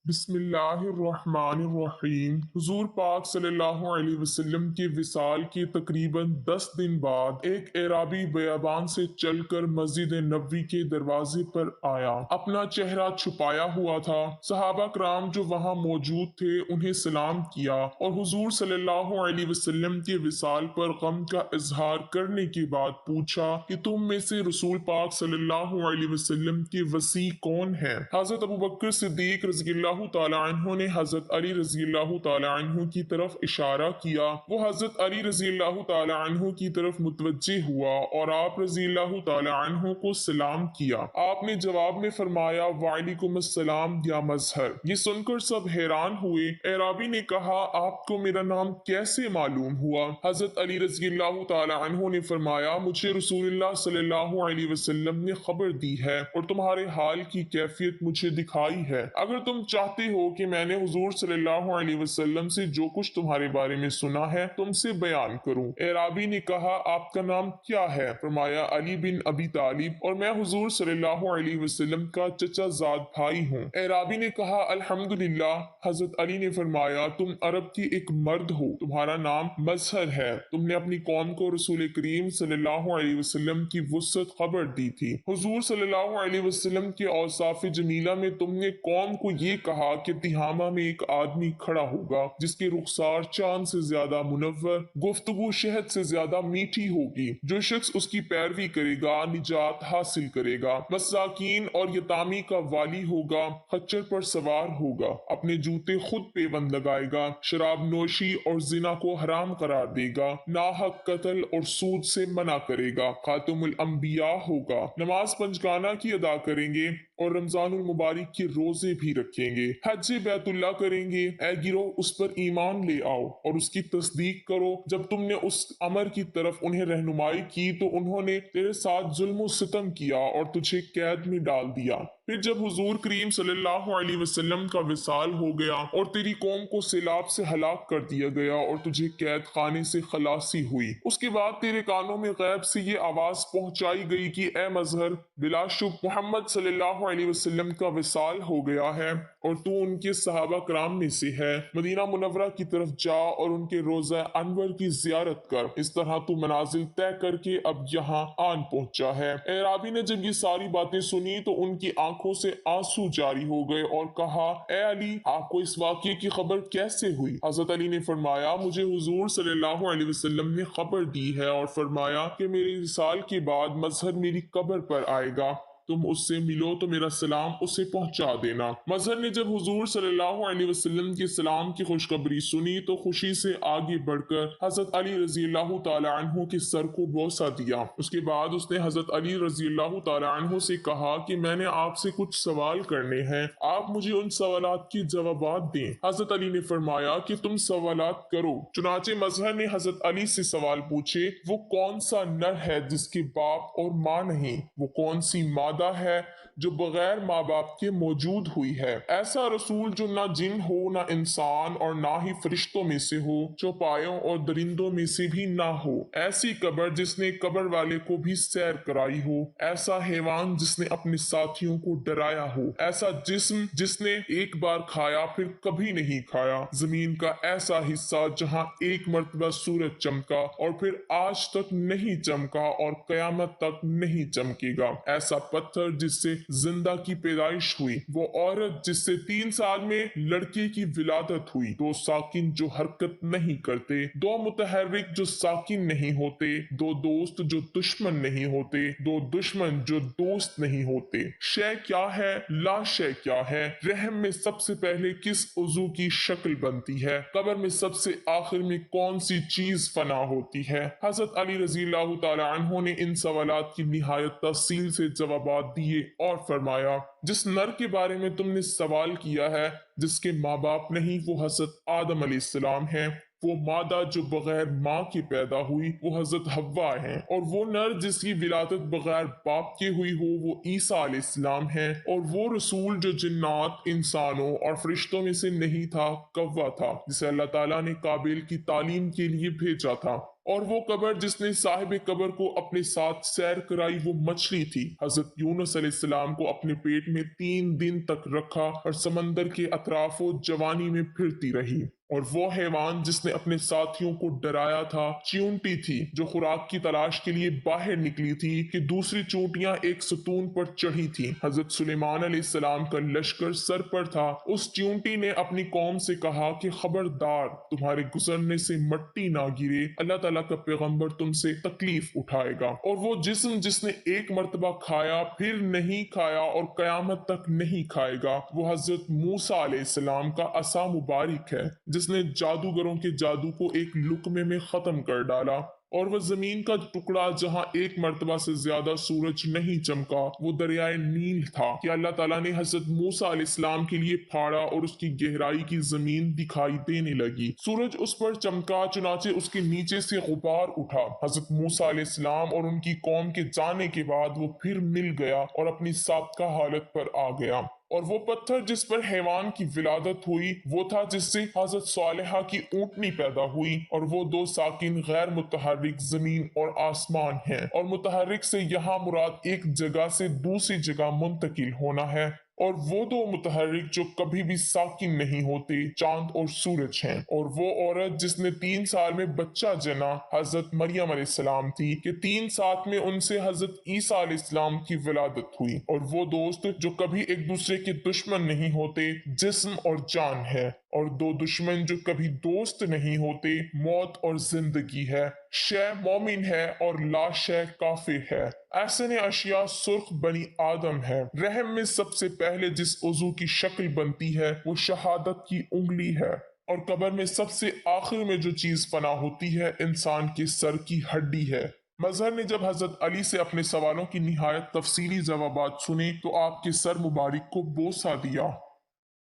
बिस्मिल्लाहिर्रहमानिर्रहीम। हुजूर पाक सल्लल्लाहु अलैहि वसल्लम के विसाल के तकरीबन 10 दिन बाद एक एराबी बयाबान से चलकर मस्जिद नबवी के दरवाजे पर आया। अपना चेहरा छुपाया हुआ था। सहाबा कराम जो वहां मौजूद थे उन्हें सलाम किया और हुजूर सल्लल्लाहु अलैहि वसल्लम के विसाल पर गम का इजहार करने के बाद पूछा कि तुम में से रसूल पाक सल्लल्लाहु अलैहि वसल्लम के वसी कौन है। हजरत अबू बकर सिद्दीक रज़ियल्लाहु ताला अन्हु ने हजरत अली रज़ियल्लाहु ताला अन्हु की तरफ इशारा किया। वो हजरत अली रज़ियल्लाहु ताला अन्हु की तरफ मुतवज्जे हुआ और आप रज़ियल्लाहु ताला अन्हु को सलाम किया। आपने जवाब में फरमाया वालेकुम अस्सलाम या मजहर। ये सुनकर सब हैरान हुए। एराबी ने कहा आपको मेरा नाम कैसे मालूम हुआ। हजरत अली रज़ियल्लाहु ताला अन्हु ने फरमाया मुझे रसूलुल्लाह सल्लल्लाहु अलैहि वसल्लम ने खबर दी है और तुम्हारे हाल की कैफियत मुझे दिखाई है। अगर तुम चाहते हो कि मैंने हुजूर सल्लल्लाहु अलैहि वसल्लम से जो कुछ तुम्हारे बारे में सुना है तुमसे बयान करूं। एराबी ने कहा आपका नाम क्या है। फरमाया अली बिन अबी तालिब और मैं हुजूर सल्लल्लाहु अलैहि वसल्लम का चचाजाद भाई हूँ। एराबी ने कहा अल्हम्दुलिल्लाह। हजरत अली ने फरमाया तुम अरब की एक मर्द हो, तुम्हारा नाम मजहर है। तुमने अपनी कौम को रसूल करीम सल्लल्लाहु अलैहि वसल्लम की वुसअत खबर दी थी। हुजूर सल्लल्लाहु अलैहि वसल्लम के औसाफ जमीला में तुमने कौम को ये कहा कि तिहामा में एक आदमी खड़ा होगा जिसके रुखसार चांद से ज्यादा मुनव्वर, गुफ्तगू शहद से ज्यादा मीठी होगी। जो शख्स उसकी पैरवी करेगा निजात हासिल करेगा। मसाकीन और यतामी का वाली होगा, खच्चर पर सवार होगा, अपने जूते खुद पेबंद लगाएगा, शराब नोशी और जिना को हराम करार देगा, नाहक कत्ल और सूद से मना करेगा, खातमुल अंबिया होगा, नमाज पंजगाना की अदा करेंगे और रमजानुल मुबारक के रोजे भी रखेंगे, हज बैतुल्ला करेंगे। ऐ गिरोह उस पर ईमान ले आओ और उसकी तस्दीक करो। जब तुमने उस अमर की तरफ उन्हें रहनुमाई की तो उन्होंने तेरे साथ जुल्म सितम किया और तुझे कैद में डाल दिया। फिर जब हुजूर करीम सल्लल्लाहु अलैहि वसल्लम का विसाल हो गया और तेरी कौम को सैलाब से हलाक कर दिया गया और तुझे कैद खाने से खलासी हुई, उसके बाद तेरे कानों में गैब से ये आवाज पहुंचाई गई कि ए मजहर बिलाशुब मोहम्मद सल्लल्लाहु अलैहि वसल्लम का विसाल हो गया है और तू उनके सहाबा कराम में से है। मदीना मुनव्वरा की तरफ जा और उनके रोजा अनवर की जियारत कर। इस तरह तू मनाजिल तय करके अब यहाँ आन पहुंचा है। एराबी ने जब ये सारी बातें सुनी तो उनकी आंखों से आंसू जारी हो गए और कहा ए अली आपको इस वाक़ये की खबर कैसे हुई। हजरत अली ने फरमाया मुझे हुजूर सल्लल्लाहु अलैहि वसल्लम ने खबर दी है और फरमाया कि मेरे विसाल के बाद मजहर मेरी कब्र पर आएगा, तुम उससे मिलो तो मेरा सलाम उसे पहुंचा देना। मजहर ने जब हुजूर सल्लल्लाहु अलैहि वसल्लम के सलाम की खुशखबरी सुनी तो खुशी से आगे बढ़कर हजरत अली रज़ियल्लाहु ताला अन्हु के सर को बोसा दिया। उसके बाद उसने हजरत अली रज़ियल्लाहु ताला अन्हु से कहा कि मैंने आपसे कुछ सवाल करने हैं, आप मुझे उन सवालात के जवाब दें। हजरत अली ने फरमाया कि तुम सवालात करो। चुनाचे मजहर ने हजरत अली से सवाल पूछे, वो कौन सा नर है जिसके बाप और माँ नहीं, वो कौन सी मादा है जो बगैर माँ बाप के मौजूद हुई है, ऐसा रसूल जो ना जिन हो ना इंसान और ना ही फरिश्तों में से हो, चौपायों और दरिंदों में से भी ना हो, ऐसी कब्र जिसने कब्र वाले को भी सैर कराई हो, ऐसा हैवान जिसने अपने साथियों को डराया हो, ऐसा जिस्म जिसने एक बार खाया फिर कभी नहीं खाया, जमीन का ऐसा हिस्सा जहां एक मर्तबा सूरज चमका और फिर आज तक नहीं चमका और कयामत तक नहीं चमकेगा, ऐसा पत्थर जिससे जिंदा की पैदाइश हुई, वो औरत जिससे 3 साल में लड़के की विलादत हुई, 2 साकिन जो हरकत नहीं करते, 2 मुतहर्रिक जो साकिन नहीं होते, 2 दोस्त जो दुश्मन नहीं होते, 2 दुश्मन जो दोस्त नहीं होते। शय क्या है, ला शय क्या है, रहम में सबसे पहले किस उजू की शक्ल बनती है, कब्र में सबसे आखिर में कौन सी चीज फना होती है। हजरत अली रज़ियल्लाहु ताला अन्हु ने इन सवालात की निहायत तफसील से जवाब दिए और फरमाया जिस नर के बारे में तुमने सवाल किया है जिसके माँ बाप नहीं, वो हजरत आदम अलैहिस्सलाम है। वो मादा जो बगैर माँ के पैदा हुई वो हजरत हव्वा है और वो नर जिसकी विलादत बगैर बाप के हुई हो वो ईसा अलैहिस्सलाम है और वो रसूल जो जिन्नात, इंसानों और फरिश्तों में से नहीं था, कव्वा था, जिसे अल्लाह ताला ने काबिल की तालीम के लिए भेजा था। اور وہ قبر جس نے صاحب قبر کو اپنے ساتھ سیر کرائی وہ مچھلی تھی۔ حضرت یونس علیہ السلام کو اپنے پیٹ میں 3 دن تک رکھا اور سمندر کے اطراف و جوانی میں پھرتی رہی۔ اور وہ حیوان جس نے اپنے ساتھیوں کو ڈرایا تھا چیونٹی تھی جو خوراک کی تلاش کے لیے باہر نکلی تھی کہ دوسری چونٹیاں ایک ستون پر چڑھی تھیں۔ حضرت سلیمان علیہ السلام کا لشکر سر پر تھا۔ اس چیونٹی نے اپنی قوم سے کہا کہ خبردار تمہارے گزرنے سے مٹی نہ گرے، اللہ تعالیٰ کا پیغمبر تم سے تکلیف اٹھائے گا۔ اور وہ جسم جس نے ایک مرتبہ کھایا پھر نہیں کھایا اور قیامت تک نہیں کھائے گا وہ حضرت موسیٰ علیہ السلام کا عصا مبارک ہے جس نے جادوگروں کے جادو کو ایک لقمے میں ختم کر ڈالا۔ اور وہ زمین کا ٹکڑا جہاں ایک مرتبہ سے زیادہ سورج نہیں چمکا وہ دریائے نیل تھا کہ اللہ تعالیٰ نے حضرت موسیٰ علیہ السلام کے لیے پھاڑا اور اس کی گہرائی کی زمین دکھائی دینے لگی۔ سورج اس پر چمکا چنانچہ اس کے نیچے سے غبار اٹھا۔ حضرت موسیٰ علیہ السلام اور ان کی قوم کے جانے کے بعد وہ پھر مل گیا اور اپنی سابقہ حالت پر آ گیا۔ اور وہ پتھر جس پر حیوان کی ولادت ہوئی وہ تھا جس سے حضرت صالحہ کی اونٹنی پیدا ہوئی۔ اور وہ 2 ساکن غیر متحرک زمین اور آسمان ہیں، اور متحرک سے یہاں مراد ایک جگہ سے دوسری جگہ منتقل ہونا ہے۔ اور وہ 2 متحرک جو کبھی بھی ساکن نہیں ہوتے چاند اور سورج ہیں۔ اور وہ عورت جس نے 3 سال میں بچہ جنا حضرت مریم علیہ السلام تھی کہ 3 سال میں ان سے حضرت عیسیٰ علیہ السلام کی ولادت ہوئی۔ اور وہ دوست جو کبھی ایک دوسرے کے دشمن نہیں ہوتے جسم اور جان ہے، اور 2 دشمن جو کبھی دوست نہیں ہوتے موت اور زندگی ہے، شے مومن ہے اور لا شے کافر ہے۔ احسن اشیاء سرخ بنی آدم ہے۔ رحم میں سب سے پہلے جس عضو کی شکل بنتی ہے وہ شہادت کی انگلی ہے۔ اور قبر میں سب سے آخر میں جو چیز فنا ہوتی ہے انسان کے سر کی ہڈی ہے۔ مظہر نے جب حضرت علی سے اپنے سوالوں کی نہایت تفصیلی جوابات سنے تو آپ کے سر مبارک کو بوسہ دیا۔